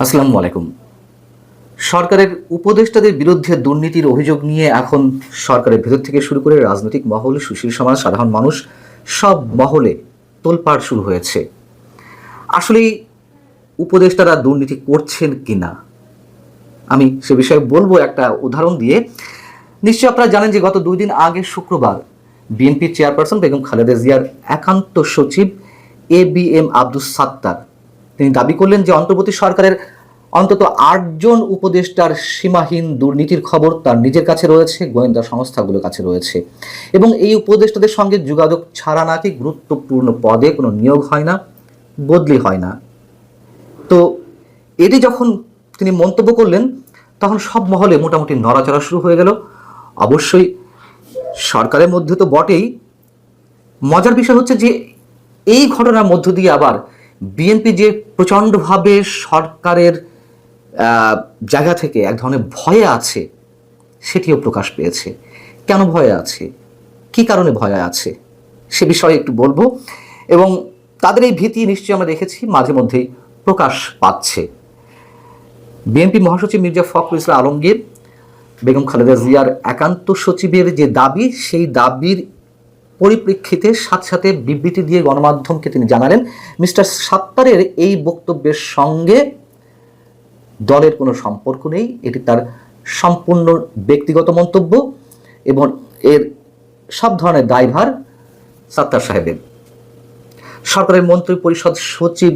আসসালামু আলাইকুম। সরকারের উপদেষ্টাদের বিরুদ্ধে দুর্নীতির অভিযোগ নিয়ে এখন সরকারের ভেতর থেকে শুরু করে রাজনৈতিক মহল, সুশীল সমাজ, সাধারণ মানুষ সব মহলে তোলপাড় শুরু হয়েছে। আসলেই উপদেষ্টারা দুর্নীতি করছেন কিনা আমি সে বিষয়ে বলবো একটা উদাহরণ দিয়ে। নিশ্চয়ই আপনারা জানেন যে গত 2 দিন আগে শুক্রবার বিএনপি চেয়ারপারসন বেগম খালেদা জিয়ার একান্ত সচিব ABM আব্দুস সাত্তার তিনি দাবি করলেন যে অন্তর্বর্তী সরকারের অন্তত 8 জন উপদেষ্টার সীমাহীন দুর্নীতির খবর তার নিজের কাছে রয়েছে, গোয়েন্দা সংস্থাগুলোর কাছে রয়েছে, এবং এই উপদেষ্টাদের সঙ্গে যোগাযোগ ছাড়া নাকি গুরুত্বপূর্ণ পদে কোনো নিয়োগ হয় না, বদলি হয় না। তো এটি যখন তিনি মন্তব্য করলেন তখন সব মহলে মোটামুটি নড়াচড়া শুরু হয়ে গেল। অবশ্যই সরকারের মধ্যে তো বটেই, মজার বিষয় হচ্ছে যে এই ঘটনার মধ্য দিয়ে আবার বিএনপি যে প্রচণ্ডভাবে সরকারের জায়গা থেকে এক ধরনের ভয়ে আছে সেটিও প্রকাশ পেয়েছে। কেন ভয়ে আছে, কি কারণে ভয়ে আছে সে বিষয়ে একটু বলবো, এবং তাদের এই ভীতি নিশ্চয়ই আমরা দেখেছি মাঝে মধ্যেই প্রকাশ পাচ্ছে। বিএনপি মহাসচিব মির্জা ফখরুল ইসলাম আলমগীর বেগম খালেদা জিয়ার একান্ত সচিবের যে দাবি, সেই দাবির পরিপ্রেক্ষিতে সাথে সাথে বিবৃতি দিয়ে গণমাধ্যমকে তিনি জানালেন মিস্টার সাত্তারের এই বক্তব্যের সঙ্গে দলের কোনো সম্পর্ক নেই, এটি তার সম্পূর্ণ ব্যক্তিগত মন্তব্য এবং এর সব ধরনের দায়ভার সাত্তার সাহেবের। সরকারের মন্ত্রী পরিষদ সচিব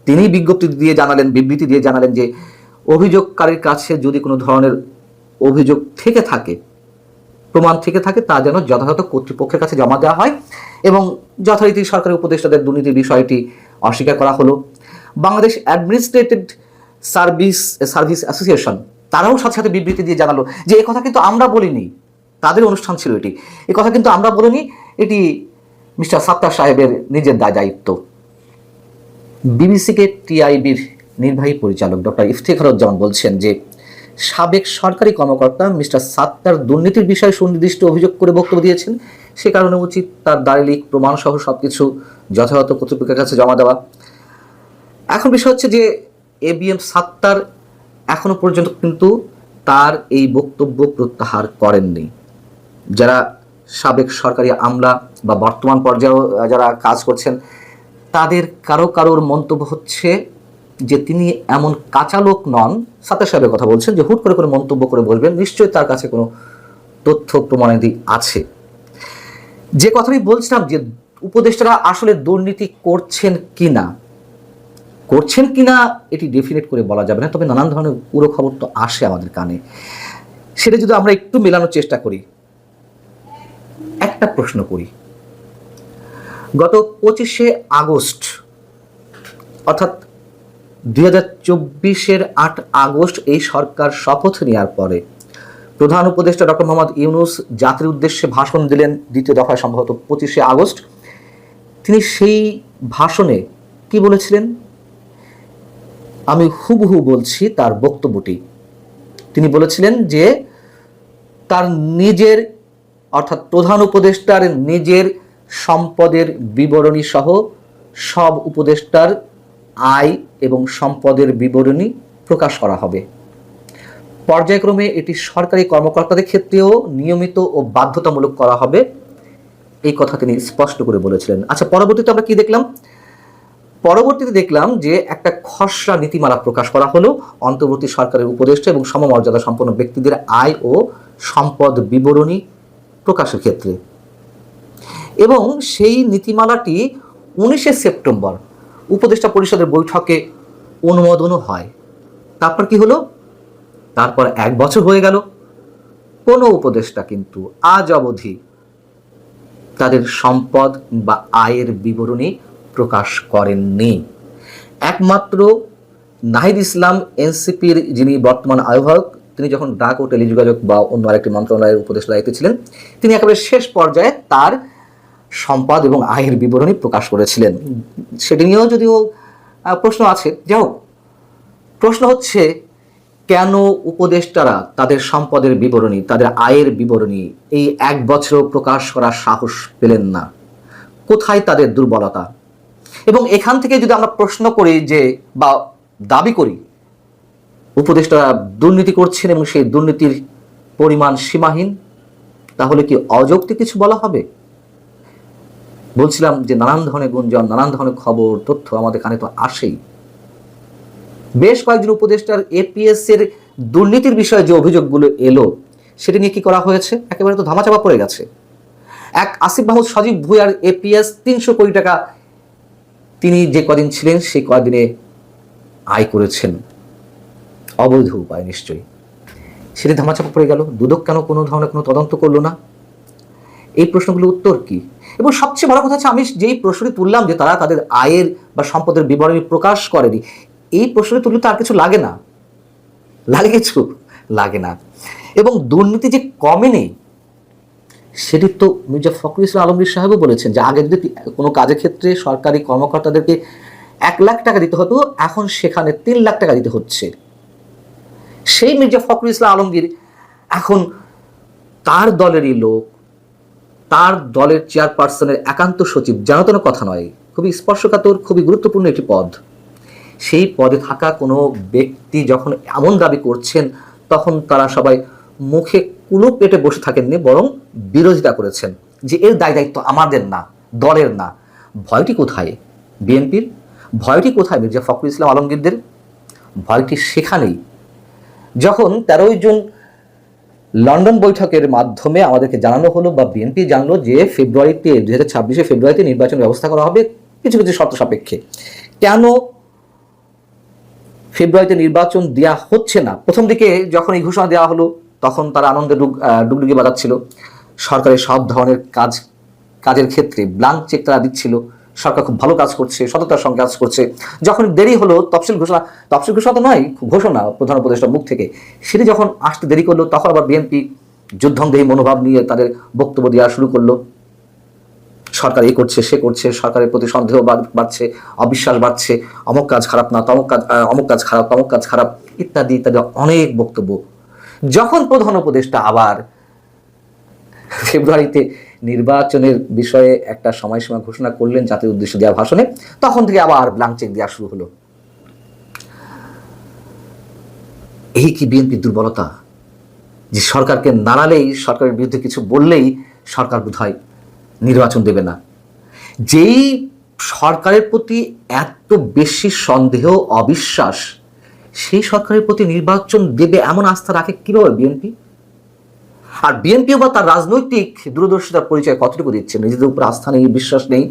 তিনি বিজ্ঞপ্তি দিয়ে জানালেন, বিবৃতি দিয়ে জানালেন যে অভিযোগকারীর কাছে যদি কোনো ধরনের অভিযোগ থেকে থাকে, প্রমাণ থেকে থাকে, তা যেন যথাযথ কর্তৃপক্ষের কাছে জমা দেওয়া হয়, এবং যথারীতি সরকারি উপদেষ্টাদের দুর্নীতির বিষয়টি অস্বীকার করা হলো। বাংলাদেশ অ্যাডমিনিস্ট্রেটিভ সার্ভিস অ্যাসোসিয়েশন তারাও সাথে সাথে বিবৃতি দিয়ে জানালো যে এ কথা কিন্তু আমরা বলিনি, তাদের অনুষ্ঠান ছিল এটি, এ কথা কিন্তু আমরা বলিনি, এটি মিস্টার সাত্তার সাহেবের নিজের দায়িত্ব। বিবিসিকে টিআইবির নির্বাহী পরিচালক ডক্টর ইফতেখারুজ্জামান বলছেন যে সাবেক সরকারি কর্মকর্তা মিস্টার সাত্তার দুর্নীতির বিষয়ে সুনির্দিষ্ট অভিযোগ করে বক্তব্য দিয়েছেন, সে কারণে উচিত তার দালিলিক প্রমাণ সহ সবকিছু যথাযথ কর্তৃপক্ষের কাছে জমা দেওয়া। এখন বিষয় হচ্ছে যে ABM সাত্তার এখনো পর্যন্ত কিন্তু তার এই বক্তব্য প্রত্যাহার করেননি। যারা সাবেক সরকারি আমলা বা বর্তমান পর্যায়েও যারা কাজ করছেন তাদের কারোর মন্তব্য হচ্ছে যে তিনি এমন কাঁচা লোক নন, সাত্তার সাহেবের কথা বলছেন, যে হুট করে মন্তব্য করে বলবেন, নিশ্চয়ই তার কাছে কোনো তথ্য প্রমাণাদি আছে। যে কথাটি বলছিলাম যে উপদেষ্টারা আসলে দুর্নীতি করছেন কিনা এটি ডেফিনেট করে বলা যাবে না, তবে নানান ধরনের পুরো খবর তো আসে আমাদের কানে। সেটা যদি আমরা একটু মেলানোর চেষ্টা করি, একটা প্রশ্ন করি, গত 25শে আগস্ট অর্থাৎ 2024-এর 8 আগস্ট এই সরকার শপথ নেওয়ার পরে প্রধান উপদেষ্টা ডক্টর মোহাম্মদ ইউনূস জাতির উদ্দেশ্যে ভাষণ দিলেন, দ্বিতীয় দফায় সম্ভবত 25শে আগস্ট। তিনি সেই ভাষণে কি বলেছিলেন, আমি হুবহু বলছি তার বক্তব্যটি। তিনি বলেছিলেন যে তার নিজের অর্থাৎ প্রধান উপদেষ্টার নিজের সম্পদের বিবরণী সহ সব উপদেষ্টার আয় এবং সম্পদের বিবরণী প্রকাশ করা হবে। পর্যায়ক্রমে এটি সরকারি কর্মকর্তাদের ক্ষেত্রেও নিয়মিত ও বাধ্যতামূলক করা হবে, এই কথা তিনি স্পষ্ট করে বলেছিলেন। আচ্ছা, পরবর্তীতে আমরা কি দেখলাম? পরবর্তীতে দেখলাম যে একটা খসড়া নীতিমালা প্রকাশ করা হলো অন্তর্বর্তী সরকারের উপদেষ্টা এবং সমমর্যাদা সম্পন্ন ব্যক্তিদের আয় ও সম্পদ বিবরণী প্রকাশের ক্ষেত্রে, এবং সেই নীতিমালাটি 19শে সেপ্টেম্বর উপদেষ্টা পরিষদের বৈঠকে অনুমোদনও হয়। তারপর কি হলো? তারপর 1 বছর হয়ে গেল, কোনো উপদেষ্টা কিন্তু আজ অবধি তাদের সম্পদ বা আয়ের বিবরণী প্রকাশ করেননি। একমাত্র নাহিদ ইসলাম এনসিপির যিনি বর্তমান আহ্বায়ক, তিনি যখন ডাক ও টেলিযোগাযোগ বা অন্য আরেকটি মন্ত্রণালয়ের উপদেষ্টা দায়িত্বে ছিলেন, তিনি একেবারে শেষ পর্যায়ে তার সম্পদ এবং আয়ের বিবরণী প্রকাশ করেছিলেন। সেটি নিয়েও যদিও প্রশ্ন আছে, যাই হোক, প্রশ্ন হচ্ছে কেন উপদেষ্টারা তাদের সম্পদের বিবরণী, তাদের আয়ের বিবরণী এই 1 বছর প্রকাশ করার সাহস পেলেন না? কোথায় তাদের দুর্বলতা? এবং এখান থেকে যদি আমরা প্রশ্ন করি যে বা দাবি করি উপদেষ্টারা দুর্নীতি করছেন এবং সেই দুর্নীতির পরিমাণ সীমাহীন, তাহলে কি অযৌক্তিক কিছু বলা হবে? বলছিলাম যে নানান ধরনের গুঞ্জন, নানান ধরনের খবর, তথ্য আমাদের কানে তো আসেই। বেশ কয়েকজন উপদেষ্টার এপিএস এর দুর্নীতির বিষয়ে যে অভিযোগগুলো এলো সেটি নিয়ে কি করা হয়েছে? একেবারে তো ধামাচাপা পড়ে গেছে। এক আসিফ মাহমুদ সজীব ভুঁইয়ার এপিএস 300 কোটি টাকা তিনি যে কদিন ছিলেন সেই কদিনে আয় করেছেন অবৈধ উপায়, নিশ্চয়ই সেটি ধামাচাপা পড়ে গেল। দুদক কেন কোনো ধরনের কোনো তদন্ত করলো না? এই প্রশ্নগুলোর উত্তর কি? এবং সবচেয়ে বড় কথা হচ্ছে, আমি যেই প্রশ্নটি তুললাম যে তারা তাদের আয়ের বা সম্পদের বিবরণী প্রকাশ করেনি, এই প্রশ্নটি তুললে তো আর কিছু লাগে না। লাগে কিছু? লাগে না। এবং দুর্নীতি যে কমেনি সেটি তো মির্জা ফখরুল ইসলাম আলমগীর সাহেবও বলেছেন যে আগে যদি কোনো কাজের ক্ষেত্রে সরকারি কর্মকর্তাদেরকে 1 লাখ টাকা দিতে হতো, এখন সেখানে 3 লাখ টাকা দিতে হচ্ছে। সেই মির্জা ফখরুল ইসলাম আলমগীর এখন তার দলেরই লোক, তার দলের চেয়ারপারসনের একান্ত সচিব, জানাতন কথা নয়, খুবই স্পর্শকাতর, খুবই গুরুত্বপূর্ণ একটি পদ। সেই পদে থাকা কোনো ব্যক্তি যখন এমন দাবি করছেন, তখন তারা সবাই মুখে কুলুপ পেটে বসে থাকেননি, বরং বিরোধিতা করেছেন যে এর দায়িত্ব আমাদের না, দলের না। ভয়টি কোথায় বিএনপির? ভয়টি কোথায় মির্জা ফখরুল ইসলাম আলমগীরদের? ভয়টি সেখানেই যখন 13ই জুন লন্ডন বৈঠকের মাধ্যমে আমাদেরকে জানানো হলো বা বিএনপি জানলো যে ফেব্রুয়ারিতে 2026 ফেব্রুয়ারিতে নির্বাচন ব্যবস্থা করা হবে কিছু কিছু শর্ত সাপেক্ষে। কেন ফেব্রুয়ারিতে নির্বাচন দেওয়া হচ্ছে না? প্রথম দিকে যখন এই ঘোষণা দেওয়া হলো তখন তারা আনন্দে ডুগডুগি বাজাচ্ছিল। সরকারের সব ধরনের কাজের ক্ষেত্রে ব্ল্যাঙ্ক চেক তারা দিচ্ছিল, সরকার খুব ভালো কাজ করছে, সততার সঙ্গে কাজ করছে। যখন দেরি হলো তফসিল ঘোষণা তো নয়, ঘোষণা প্রধান উপদেষ্টার মুখ থেকে, সেটি যখন আসতে দেরি করলো, তখন আবার বিএনপি যুদ্ধংদেহী মনোভাব নিয়ে তাদের বক্তব্য দেওয়া শুরু করলো। সরকার এই করছে, সে করছে, সরকারের প্রতি সন্দেহ বাড়ছে, অবিশ্বাস বাড়ছে, অমুক কাজ খারাপ না, অমুক কাজ খারাপ, তমুক কাজ খারাপ, ইত্যাদি ইত্যাদি অনেক বক্তব্য। যখন প্রধান উপদেষ্টা আবার ফেব্রুয়ারিতে নির্বাচনের বিষয়ে একটা সময়সীমা ঘোষণা করলেন জাতির উদ্দেশ্যে দেওয়া ভাষণে, তখন থেকে আবার ব্ল্যাঙ্ক চেক দেওয়া শুরু হলো। এই কি বিএনপির দুর্বলতা? যে সরকারকে নাড়ালেই, সরকারের বিরুদ্ধে কিছু বললেই সরকার বোধহয় নির্বাচন দেবে না। যেই সরকারের প্রতি এত বেশি সন্দেহ, অবিশ্বাস, সেই সরকারের প্রতি নির্বাচন দেবে এমন আস্থা রাখে কিভাবে বিএনপি? আর বিএনপিও বা তার রাজনৈতিক দূরদর্শিতার পরিচয় কতটুকু দিচ্ছে? নিজেদের উপর আস্থা নেই, বিশ্বাস নেই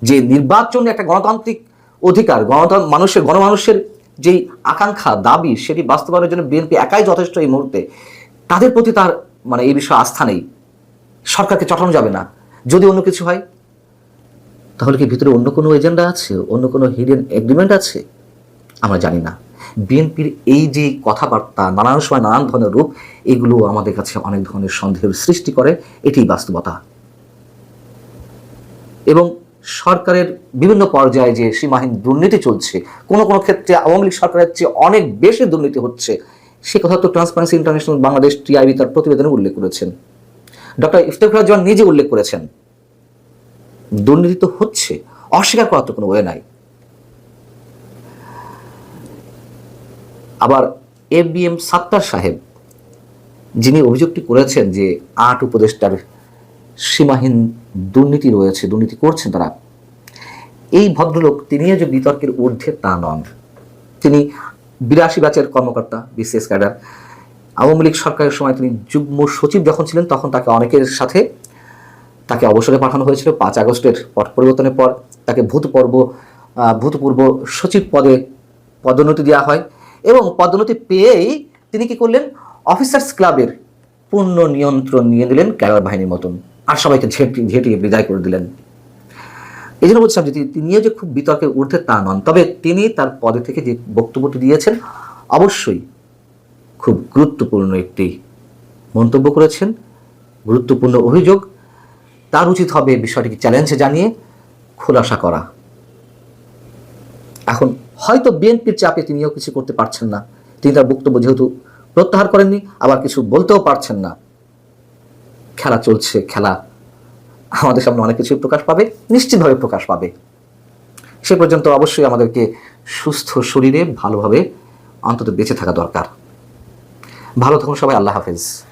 যে নির্বাচন একটা গণতান্ত্রিক অধিকার, গণমানুষের যেই আকাঙ্ক্ষা, দাবি, সেটি বাস্তবায়নের জন্য বিএনপি একাই যথেষ্ট এই মুহূর্তে। তাদের প্রতি তার এই বিষয়ে আস্থা নেই। সরকারকে চটানো যাবে না। যদি অন্য কিছু হয়, তাহলে কি ভিতরে অন্য কোনো এজেন্ডা আছে, অন্য কোনো হিডেন এগ্রিমেন্ট আছে? আমরা জানি না। বিএনপির এই যে কথাবার্তা, নানান সময় নানান ধরনের রূপ, এগুলো আমাদের কাছে অনেক ধরনের সন্দেহের সৃষ্টি করে। এটাই বাস্তবতা। এবং সরকারের বিভিন্ন পর্যায়ে যে সীমাহীন দুর্নীতি চলছে, কোনো কোনো ক্ষেত্রে আওয়ামী লীগ সরকারের চেয়ে অনেক বেশি দুর্নীতি হচ্ছে, সে কথা তো ট্রান্সপারেন্সি ইন্টারন্যাশনাল বাংলাদেশ টিআইবি তার প্রতিবেদনে উল্লেখ করেছেন। ডক্টর ইফতেখার জামান নিজে উল্লেখ করেছেন। দুর্নীতি তো হচ্ছে, অস্বীকার করার তো কোনো ওয়ে নাই। আবার এবিএম সাত্তার সাহেব, যিনি অভিযোগটি করেছেন যে 8 উপদেষ্টার সীমাহীন দুর্নীতি রয়েছে, দুর্নীতি করছেন তারা, এই ভদ্রলোক তিনিও যে বিতর্কের ঊর্ধ্বে তা নন। তিনি 82 ব্যাচের কর্মকর্তা, বিসিএস ক্যাডার। আওয়ামী লীগ সরকারের সময় তিনি যুগ্ম সচিব যখন ছিলেন, তখন তাকে অনেকের সাথে তাকে অবসরে পাঠানো হয়েছিল। 5 আগস্টের পট পরিবর্তনের পর তাকে ভূতপূর্ব সচিব পদে পদোন্নতি দেওয়া হয় এবং পদোন্নতি পেয়েই তিনি কি করলেন? অফিসার্স ক্লাবের পূর্ণ নিয়ন্ত্রণ নিয়ে নিলেন ক্যাডার বাহিনীর মতন, আর সবাইকে ঝেঁটিয়ে বিদায় করে দিলেন। এই জন্য বলছিলাম যে তিনিও যে খুব বিতর্কের ঊর্ধ্বে তা নন, তবে তিনি তার পদে থেকে যে বক্তব্যটি দিয়েছেন, অবশ্যই খুব গুরুত্বপূর্ণ একটি মন্তব্য করেছেন, গুরুত্বপূর্ণ অভিযোগ। তার উচিত হবে বিষয়টিকে চ্যালেঞ্জে জানিয়ে খোলাসা করা। এখন হয়তো বিএনপির চাপে তিনিও কিছু করতে পারছেন না। তিনি তার বক্তব্য যেহেতু প্রত্যাহার করেননি, আবার কিছু বলতেও পারছেন না। খেলা চলছে, খেলা আমাদের সামনে অনেক কিছু প্রকাশ পাবে, নিশ্চিতভাবে প্রকাশ পাবে। সে পর্যন্ত অবশ্যই আমাদেরকে সুস্থ শরীরে ভালোভাবে অন্তত বেঁচে থাকা দরকার। ভালো থাকুন সবাই, আল্লাহ হাফেজ।